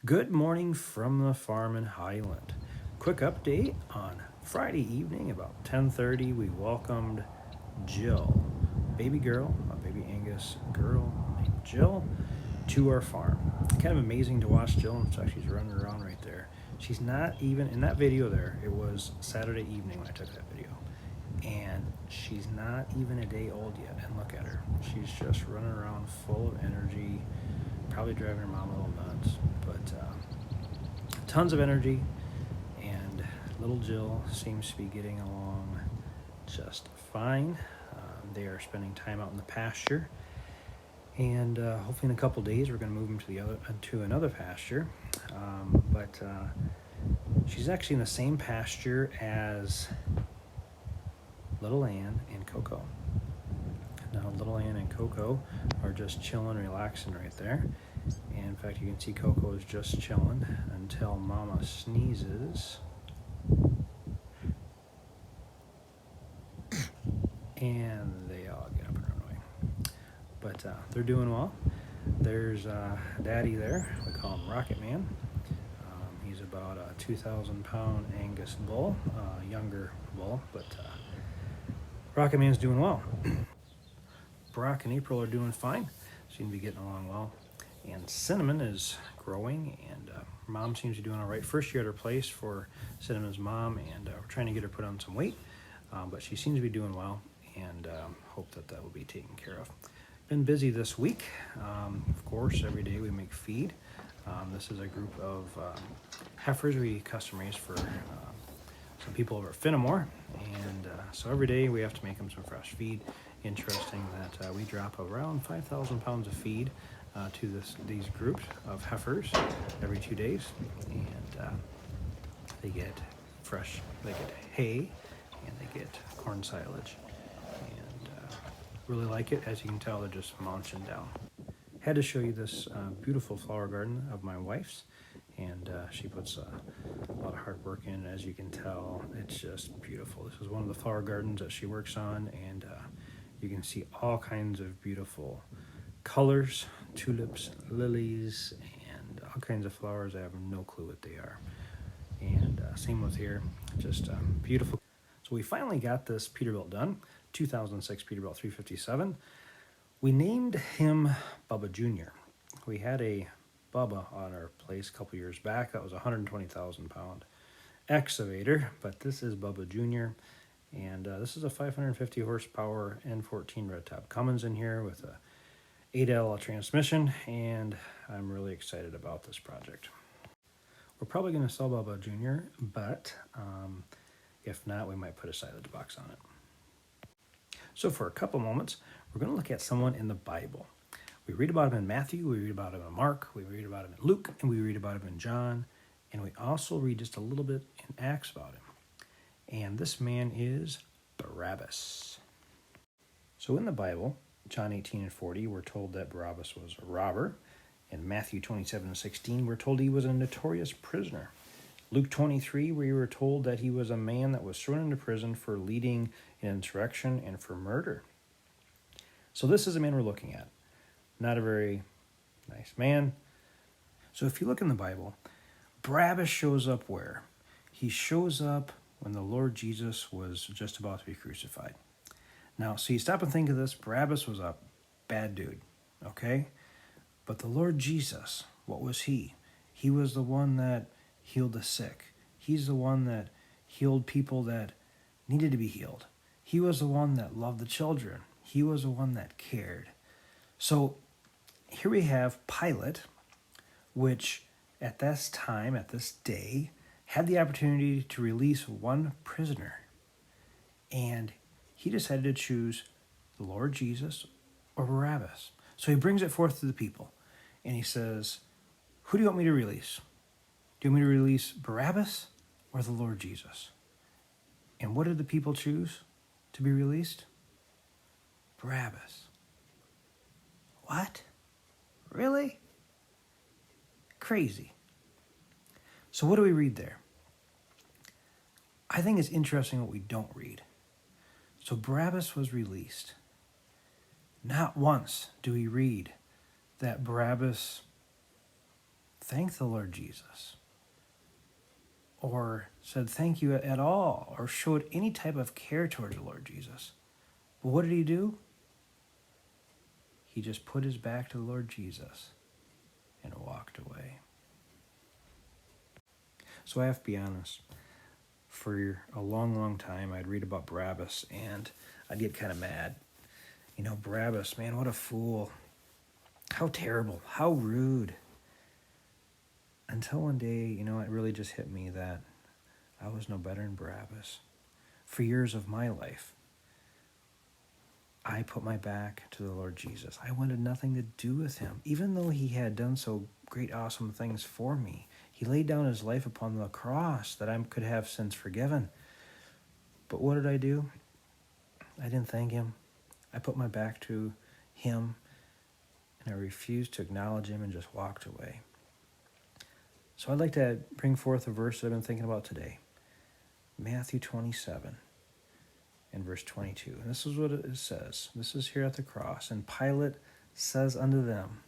Good morning from the farm in Highland. Quick update on Friday evening about 10:30 we welcomed Jill, baby girl, a baby Angus girl named Jill, to our farm. Kind of amazing to watch Jill. In fact, she's running around right there. She's not even in that video there. It was Saturday evening when I took that video. And she's not even a day old yet. And look at her. She's just running around full of energy, probably driving her mom a little nuts. But tons of energy. And little Jill seems to be getting along just fine. They are spending time out in the pasture. And hopefully in a couple days we're going to move them to another pasture. But she's actually in the same pasture as Little Ann and Coco. Now Little Ann and Coco are just chilling, relaxing right there. And in fact, you can see Coco is just chilling until Mama sneezes. And they all get up and run away. But they're doing well. There's Daddy there. We call him Rocket Man. He's about a 2,000-pound Angus bull, younger bull, but Rocket Man's doing well. Brock and April are doing fine. Seem to be getting along well. And Cinnamon is growing, and Mom seems to be doing all right. First year at her place for Cinnamon's mom, and we're trying to get her put on some weight, but she seems to be doing well, and hope that will be taken care of. Been busy this week. Of course, every day we make feed. This is a group of heifers we custom raise for some people over at Fenimore, and so every day we have to make them some fresh feed. Interesting that we drop around 5,000 pounds of feed to these groups of heifers every 2 days, and they get hay, and they get corn silage, and really like it. As you can tell, they're just munching down. Had to show you this beautiful flower garden of my wife's, and she puts a lot of hard work in. As you can tell, it's just beautiful. This is one of the flower gardens that she works on, and you can see all kinds of beautiful colors, tulips, lilies, and all kinds of flowers. I have no clue what they are. And same with here, just beautiful. So we finally got this Peterbilt done, 2006 Peterbilt 357. We named him Bubba Jr. We had a Bubba on our place a couple years back. That was a 120,000-pound excavator, but this is Bubba Jr., and this is a 550 horsepower N14 red top Cummins in here with a 8L transmission, and I'm really excited about this project. We're probably going to sell Bubba Jr., but if not, we might put a silage box on it. So for a couple moments, we're going to look at someone in the Bible. We read about him in Matthew, we read about him in Mark, we read about him in Luke, and we read about him in John, and we also read just a little bit in Acts about him. And this man is Barabbas. So in the Bible, John 18 and 40, we're told that Barabbas was a robber. In Matthew 27 and 16, we're told he was a notorious prisoner. Luke 23, we were told that he was a man that was thrown into prison for leading an insurrection and for murder. So this is the man we're looking at. Not a very nice man. So if you look in the Bible, Barabbas shows up where? He shows up when the Lord Jesus was just about to be crucified. Now, so you stop and think of this. Barabbas was a bad dude, okay? But the Lord Jesus, what was he? He was the one that healed the sick. He's the one that healed people that needed to be healed. He was the one that loved the children. He was the one that cared. So here we have Pilate, which at this time, at this day, had the opportunity to release one prisoner. And he decided to choose the Lord Jesus or Barabbas. So he brings it forth to the people. And he says, who do you want me to release? Do you want me to release Barabbas or the Lord Jesus? And what did the people choose to be released? Barabbas. What? Really? Crazy. So what do we read there? I think it's interesting what we don't read. So Barabbas was released. Not once do we read that Barabbas thanked the Lord Jesus or said thank you at all or showed any type of care towards the Lord Jesus. But what did he do? He just put his back to the Lord Jesus and walked away. So I have to be honest. For a long, long time, I'd read about Barabbas and I'd get kind of mad. Barabbas, man, what a fool. How terrible. How rude. Until one day, it really just hit me that I was no better than Barabbas. For years of my life, I put my back to the Lord Jesus. I wanted nothing to do with him, even though he had done so great, awesome things for me. He laid down his life upon the cross that I could have sins forgiven. But what did I do? I didn't thank him. I put my back to him, and I refused to acknowledge him and just walked away. So I'd like to bring forth a verse that I've been thinking about today. Matthew 27 and verse 22. And this is what it says. This is here at the cross. And Pilate says unto them,